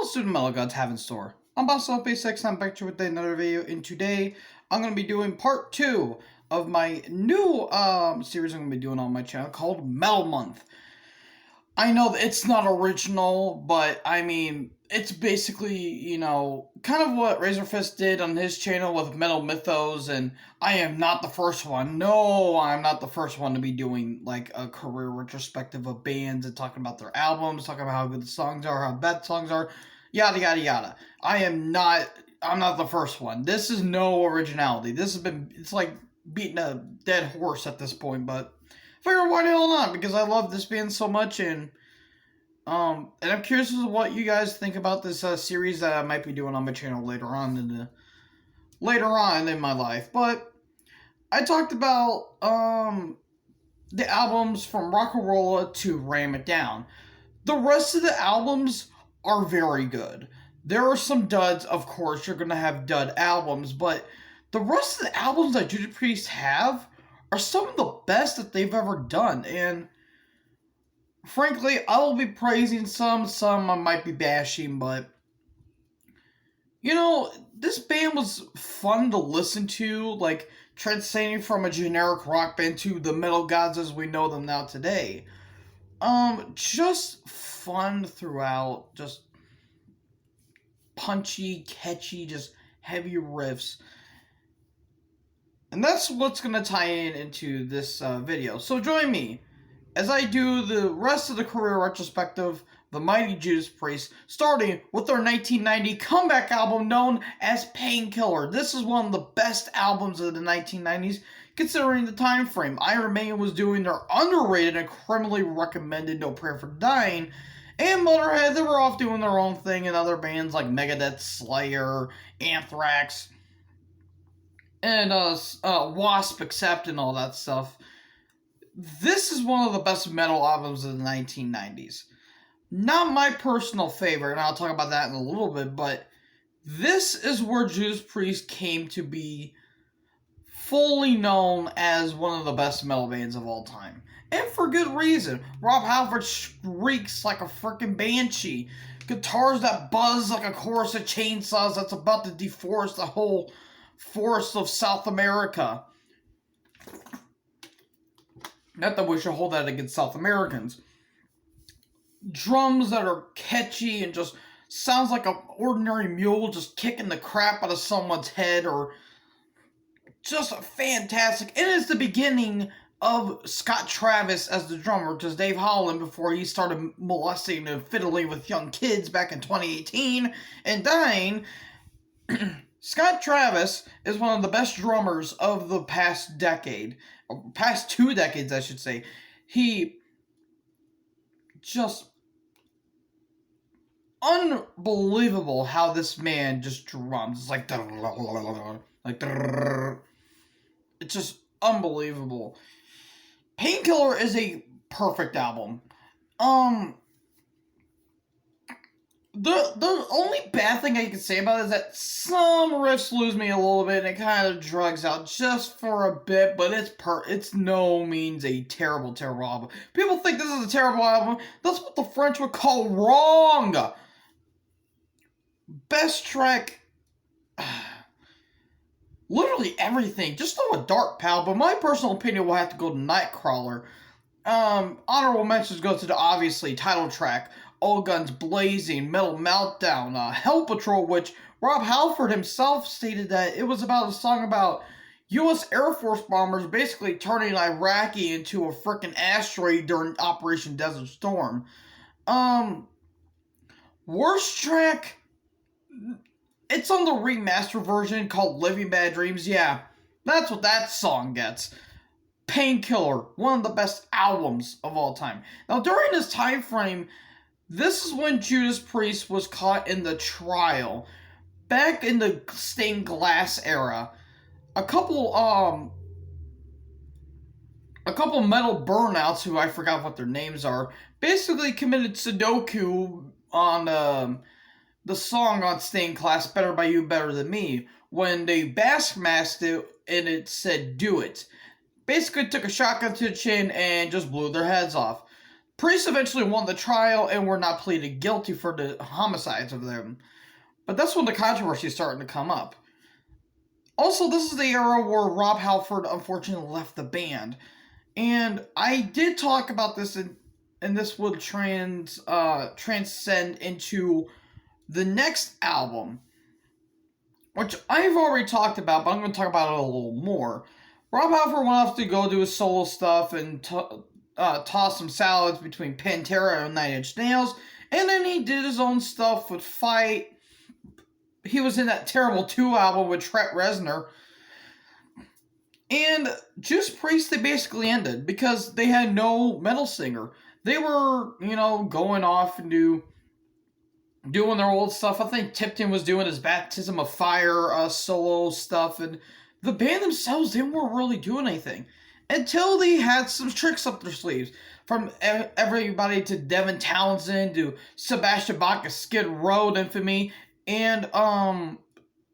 What student metal gods have in store? I'm Boss LP6, I'm back to you with another video, and today I'm going to be doing part 2 of my new series I'm going to be doing on my channel called Metal Month. I know that it's not original, but I mean, it's basically, you know, kind of what Razorfist did on his channel with Metal Mythos, and I am not the first one. No, I'm not the first one to be doing, like, a career retrospective of bands and talking about their albums, talking about how good the songs are, how bad songs are, yada, yada, yada. I'm not the first one. This is no originality. This has been, it's like beating a dead horse at this point, but I figured why the hell not, because I love this band so much, and I'm curious as to what you guys think about this series that I might be doing on my channel later on in my life. But I talked about the albums from Rock'n'Rolla to Ram It Down. The rest of the albums are very good. There are some duds, of course. You're gonna have dud albums, but the rest of the albums that Judas Priest have are some of the best that they've ever done, and frankly, I will be praising some I might be bashing, but you know, this band was fun to listen to, like transcending from a generic rock band to the metal gods as we know them now today. Just fun throughout, just punchy, catchy, just heavy riffs. And that's what's going to tie into this video. So join me as I do the rest of the career retrospective, the mighty Judas Priest, starting with their 1990 comeback album known as Painkiller. This is one of the best albums of the 1990s, considering the time frame. Iron Maiden was doing their underrated and criminally recommended No Prayer for Dying, and Motorhead, they were off doing their own thing, and other bands like Megadeth, Slayer, Anthrax, and Wasp, Accept, and all that stuff. This is one of the best metal albums of the 1990s. Not my personal favorite, and I'll talk about that in a little bit, but this is where Judas Priest came to be fully known as one of the best metal bands of all time. And for good reason. Rob Halford shrieks like a freaking banshee. Guitars that buzz like a chorus of chainsaws that's about to deforest the whole forest of South America. Not that we should hold that against South Americans. Drums that are catchy and just sounds like an ordinary mule just kicking the crap out of someone's head, or just fantastic. And it's the beginning of Scott Travis as the drummer, because Dave Holland, before he started molesting and fiddling with young kids back in 2018 and dying, Scott Travis is one of the best drummers of the past decade. Past 2 decades, I should say. He just unbelievable how this man just drums. It's like it's just unbelievable. Painkiller is a perfect album. The only bad thing I can say about it is that some riffs lose me a little bit, and it kind of drags out just for a bit, but it's no means a terrible album. People think this is a terrible album. That's what the French would call wrong. Best track, literally everything. Just throw a dart, pal, but my personal opinion will have to go to Nightcrawler. Honorable mentions go to the obviously title track, All Guns Blazing, Metal Meltdown, Hell Patrol, which Rob Halford himself stated that it was about a song about U.S. Air Force bombers basically turning Iraqi into a frickin' asteroid during Operation Desert Storm. Worst track, it's on the remastered version called Living Bad Dreams. Yeah, that's what that song gets. Painkiller, one of the best albums of all time. Now, during this time frame, this is when Judas Priest was caught in the trial. Back in the stained glass era, a couple metal burnouts, who I forgot what their names are, basically committed Sudoku on the song on Stained Glass, Better By You, Better Than Me, when they bass masked it and it said, do it. Basically took a shotgun to the chin and just blew their heads off. Priest eventually won the trial and were not pleaded guilty for the homicides of them. But that's when the controversy is starting to come up. Also, this is the era where Rob Halford unfortunately left the band. And I did talk about this, and this would transcend into the next album, which I've already talked about, but I'm going to talk about it a little more. Rob Halford went off to go do his solo stuff and toss some salads between Pantera and Nine Inch Nails, and then he did his own stuff with Fight. He was in that terrible 2 album with Trent Reznor. And Judas Priest, they basically ended because they had no metal singer. They were, going off and doing their old stuff. I think Tipton was doing his Baptism of Fire solo stuff, and the band themselves, they weren't really doing anything until they had some tricks up their sleeves. From everybody to Devin Townsend to Sebastian Bach, Skid Row infamy, and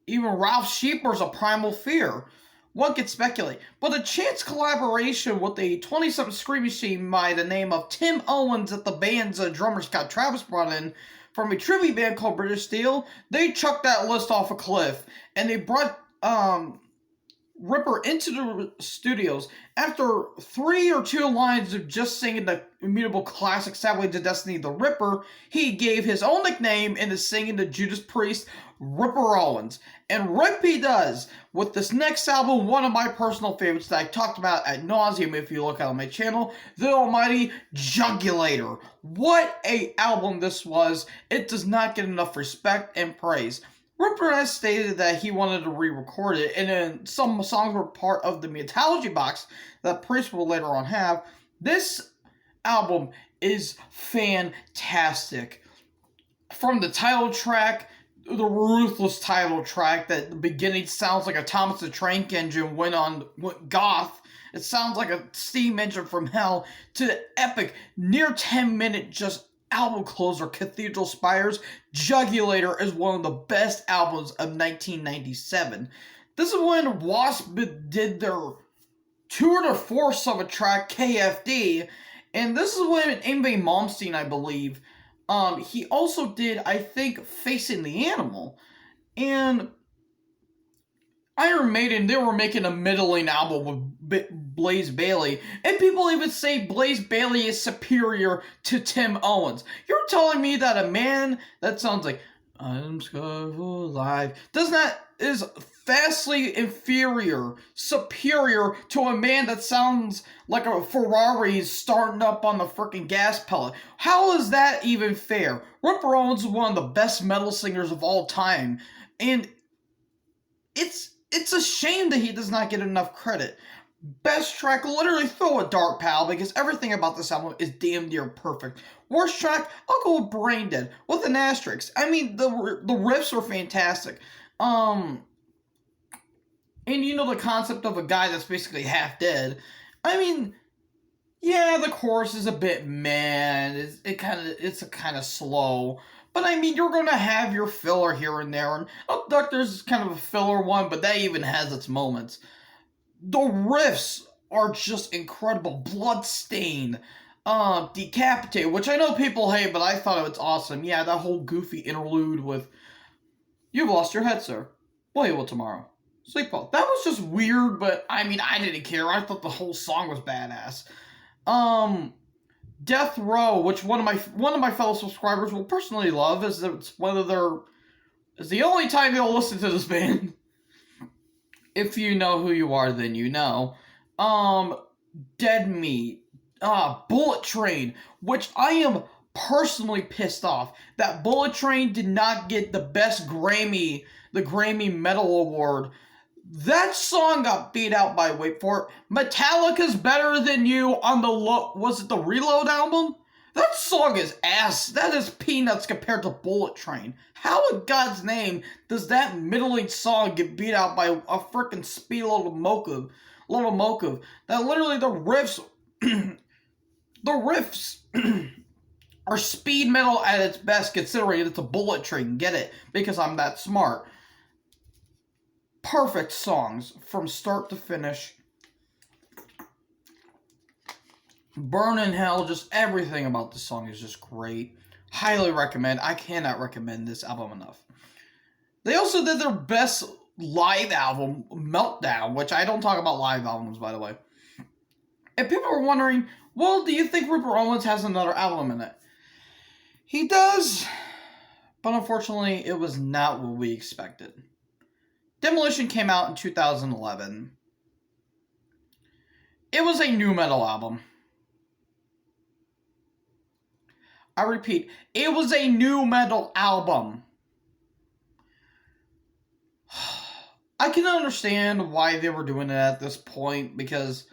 even Ralph Sheeper's A Primal Fear. One could speculate, but a chance collaboration with a 20-something scream machine by the name of Tim Owens that the band's drummer Scott Travis brought in from a tribute band called British Steel, they chucked that list off a cliff, and they brought Ripper into the studios. After 3 or 2 lines of just singing the immutable classic Stairway to Destiny, The Ripper, he gave his own nickname and is singing the Judas Priest, Ripper Owens. And rip he does with this next album, one of my personal favorites that I talked about ad nauseum if you look on my channel, the almighty Jugulator. What a album this was. It does not get enough respect and praise. Ripper has stated that he wanted to re-record it, and then some songs were part of the Metallogy box that Priest will later on have. This album is fantastic. From the title track, the ruthless title track that at the beginning sounds like a Thomas the Tank Engine went goth. It sounds like a steam engine from hell, to the epic near 10-minute just album closer, Cathedral Spires. Jugulator is one of the best albums of 1997. This is when Wasp did their tour de force of a track, KFD, and this is when Yngwie Malmsteen, I believe, he also did, I think, Facing the Animal. And Iron Maiden, they were making a middling album with Blaze Bayley, and people even say Blaze Bayley is superior to Tim Owens. You're telling me that a man that sounds like I'm Skyfall Alive is vastly superior to a man that sounds like a Ferrari starting up on the freaking gas pellet? How is that even fair? Ripper Owens is one of the best metal singers of all time, and it's a shame that he does not get enough credit. Best track, literally throw a dart, pal, because everything about this album is damn near perfect. Worst track, I'll go with Brain Dead, with an asterisk. I mean, the riffs are fantastic. And the concept of a guy that's basically half dead. I mean, yeah, the chorus is a bit meh, it's kind of slow. But I mean, you're going to have your filler here and there. And Abductor's kind of a filler one, but that even has its moments. The riffs are just incredible. Bloodstain, Decapitate, which I know people hate, but I thought it was awesome. Yeah, that whole goofy interlude with, "You've lost your head, sir. Play it tomorrow. Sleep well." That was just weird, but I mean, I didn't care. I thought the whole song was badass. Death Row, which one of my fellow subscribers will personally love, is the only time you'll listen to this band. If you know who you are, then you know. Dead Meat, Bullet Train, which I am personally pissed off that Bullet Train did not get the best Grammy, the Grammy Metal Award. That song got beat out by, wait for it, Metallica's Better Than You on was it the Reload album? That song is ass. That is peanuts compared to Bullet Train. How in God's name does that middling song get beat out by a frickin' speed locomotive? That literally the riffs are speed metal at its best, considering it's a Bullet Train. Get it? Because I'm that smart. Perfect songs from start to finish. Burn in Hell, just everything about this song is just great. Highly recommend. I cannot recommend this album enough. They also did their best live album, Meltdown, which I don't talk about live albums, by the way. And people are wondering, well, do you think Rupert Owens has another album in it? He does, but unfortunately, it was not what we expected. Demolition came out in 2011. It was a nu metal album. I repeat, it was a nu metal album. I can understand why they were doing it at this point, because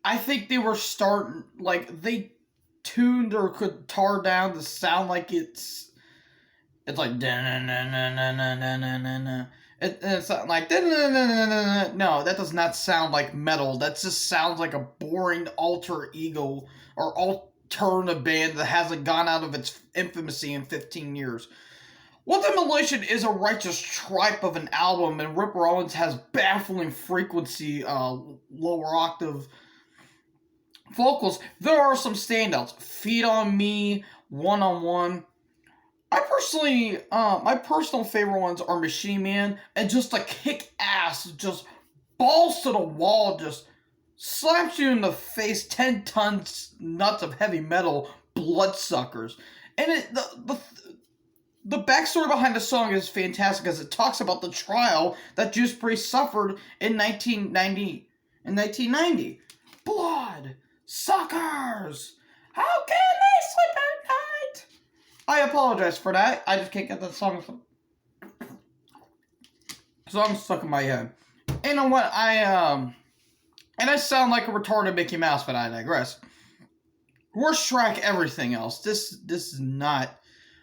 I think they were starting, like, they tuned their guitar down to sound like it's like it's not like no, that does not sound like metal. That just sounds like a boring alter ego or alternative band that hasn't gone out of its infamously in 15 years. Well, Demolition is a righteous tripe of an album, and Ripper Owens has baffling frequency, lower octave vocals. There are some standouts. Feed on Me, One on One. I personally, my personal favorite ones are Machine Man and just a kick ass, just balls to the wall, just slaps you in the face, 10 tons nuts of heavy metal, Bloodsuckers. And the backstory behind the song is fantastic, as it talks about the trial that Judas Priest suffered in 1990. Blood suckers! How can they sleep at night? I apologize for that. I just can't get that song stuck in my head. And you know what? And I sound like a retarded Mickey Mouse, but I digress. Worst track, everything else. This is not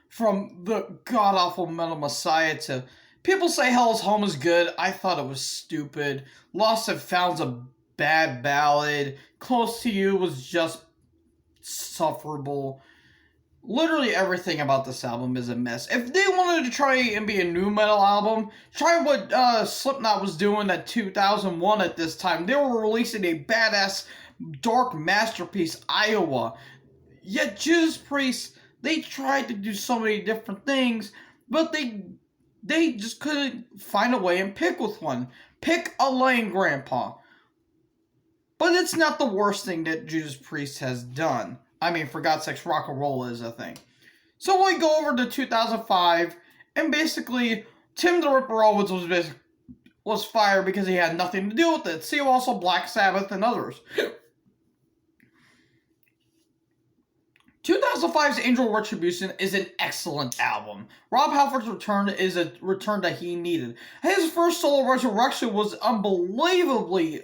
from the god-awful Metal Messiah to... People say Hell's Home is good. I thought it was stupid. Lost and Found's a bad ballad. Close to You was just sufferable. Literally everything about this album is a mess. If they wanted to try and be a nu metal album, try what Slipknot was doing at 2001 at this time. They were releasing a badass dark masterpiece, Iowa. Yet Judas Priest, they tried to do so many different things, but they just couldn't find a way and pick with one. Pick a lane, Grandpa. But it's not the worst thing that Judas Priest has done. I mean, for God's sakes, rock and roll is a thing. So we go over to 2005, and basically, Tim the Ripper Owens was fired because he had nothing to do with it. See also Black Sabbath and others. 2005's Angel Retribution is an excellent album. Rob Halford's return is a return that he needed. His first solo Resurrection was unbelievably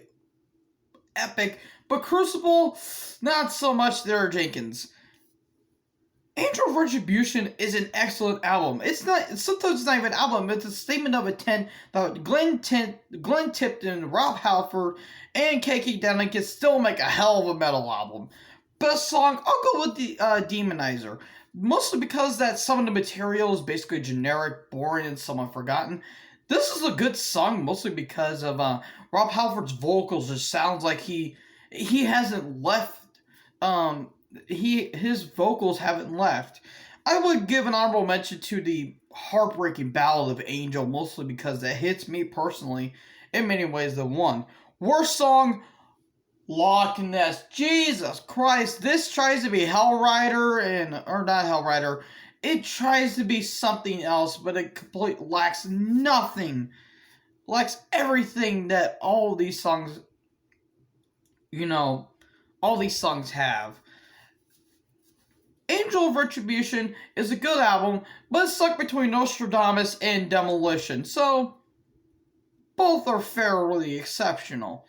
epic, but Crucible, not so much there, Jenkins. Angel Retribution is an excellent album. Sometimes it's not even an album, it's a statement of intent that Glenn Tipton, Rob Halford, and KK Downing can still make a hell of a metal album. Best song, I'll go with the Demonizer. Mostly because that some of the material is basically generic, boring, and somewhat forgotten. This is a good song, mostly because of Rob Halford's vocals. It sounds like he hasn't left. His vocals haven't left. I would give an honorable mention to the heartbreaking Ballad of Angel, mostly because that hits me personally in many ways. The one worst song, Loch Ness. Jesus Christ, this tries to be Hellrider or not Hellrider. It tries to be something else, but it completely lacks nothing. Lacks everything that all these songs, have. Angel of Retribution is a good album, but it's stuck between Nostradamus and Demolition, so both are fairly exceptional.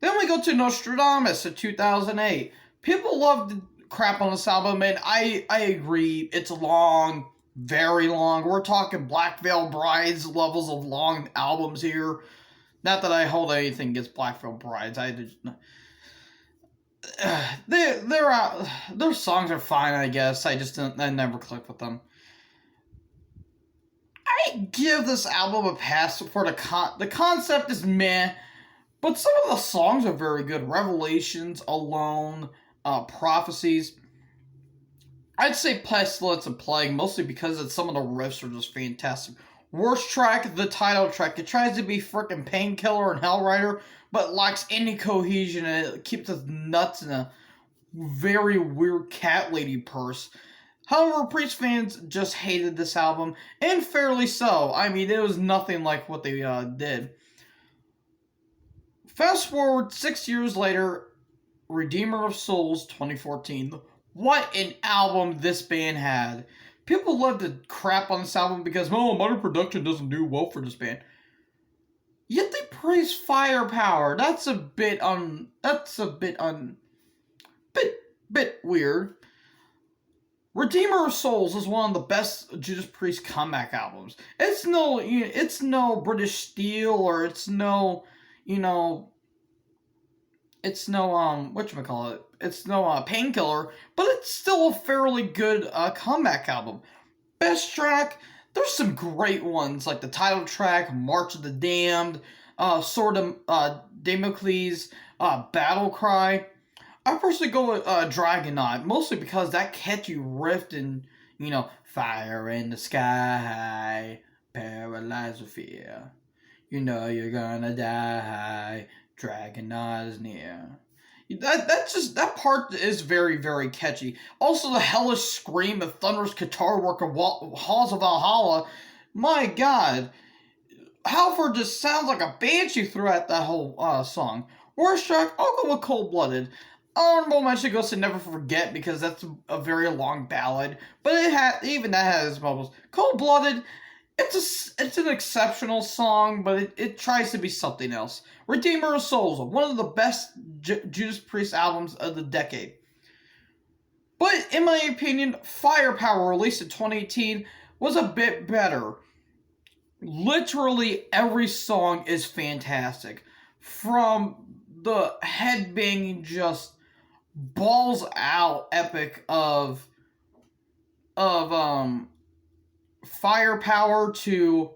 Then we go to Nostradamus in 2008. People love to crap on this album, and I agree. It's long, very long. We're talking Black Veil Brides levels of long albums here. Not that I hold anything against Black Veil Brides. Their songs are fine, I guess. I never click with them. I give this album a pass for the concept is meh, But some of the songs are very good. Revelations, Alone, Prophecies. I'd say Pestilence and Plague, mostly because some of the riffs are just fantastic. Worst track, the title track. It tries to be frickin' Painkiller and Hellrider, but lacks any cohesion, and it keeps us nuts in a very weird cat lady purse. However, Priest fans just hated this album, and fairly so. I mean, it was nothing like what they did. Fast forward 6 years later, Redeemer of Souls 2014. What an album this band had. People love to crap on this album because, oh, modern production doesn't do well for this band. Yet they praise Firepower. That's a bit weird. Redeemer of Souls is one of the best Judas Priest comeback albums. It's no British Steel, or it's no whatchamacallit. It's no Painkiller, but it's still a fairly good comeback album. Best track, there's some great ones like the title track, March of the Damned, Sword of Damocles, Battle Cry. I personally go with Dragonaut, mostly because that catchy riff and, fire in the sky, paralyzed with fear. You know you're gonna die, Dragonaut is near. That part is very, very catchy. Also, the hellish scream and thunderous guitar work of Halls of Valhalla. My God, Halford just sounds like a banshee throughout that whole song. Worst track, I'll go with Cold Blooded. Honorable mention goes to Never Forget because that's a very long ballad, but even that has its bubbles. Cold Blooded, it's an exceptional song, but it tries to be something else. Redeemer of Souls, one of the best Judas Priest albums of the decade. But in my opinion, Firepower, released in 2018, was a bit better. Literally every song is fantastic. From the headbanging, just balls out epic of Firepower to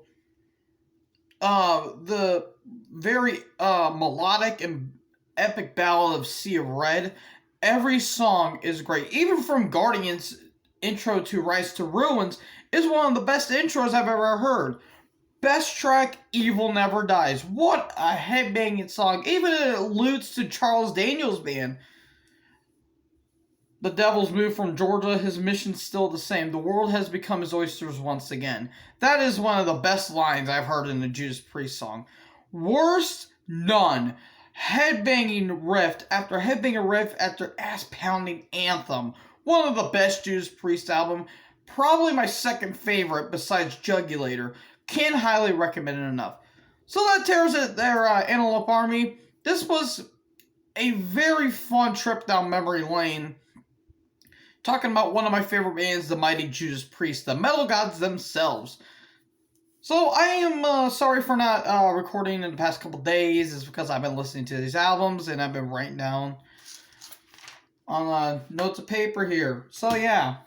the very melodic and epic ballad of Sea of Red. Every song is great. Even from Guardians' intro to Rise to Ruins is one of the best intros I've ever heard. Best track, Evil Never Dies. What a headbanging song. Even it alludes to Charles Daniels' band. The devil's moved from Georgia, his mission's still the same. The world has become his oysters once again. That is one of the best lines I've heard in a Judas Priest song. Worst? None. Headbanging riff after headbanging riff after ass-pounding anthem. One of the best Judas Priest album. Probably my second favorite besides Jugulator. Can't highly recommend it enough. So that tears it there, Antelope Army. This was a very fun trip down memory lane. Talking about one of my favorite bands, the mighty Judas Priest, the metal gods themselves. So I am sorry for not recording in the past couple days. It's because I've been listening to these albums and I've been writing down on notes of paper here. So yeah.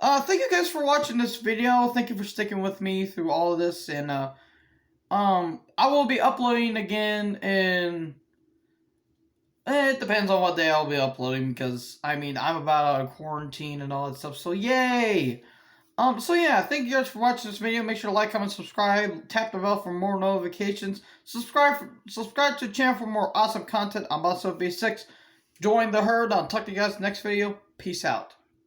Thank you guys for watching this video. Thank you for sticking with me through all of this. And I will be uploading again in... It depends on what day I'll be uploading because, I mean, I'm about out of quarantine and all that stuff, so yay! So yeah, thank you guys for watching this video. Make sure to like, comment, subscribe, tap the bell for more notifications. Subscribe to the channel for more awesome content. I'm also B6. Join the herd. I'll talk to you guys next video. Peace out.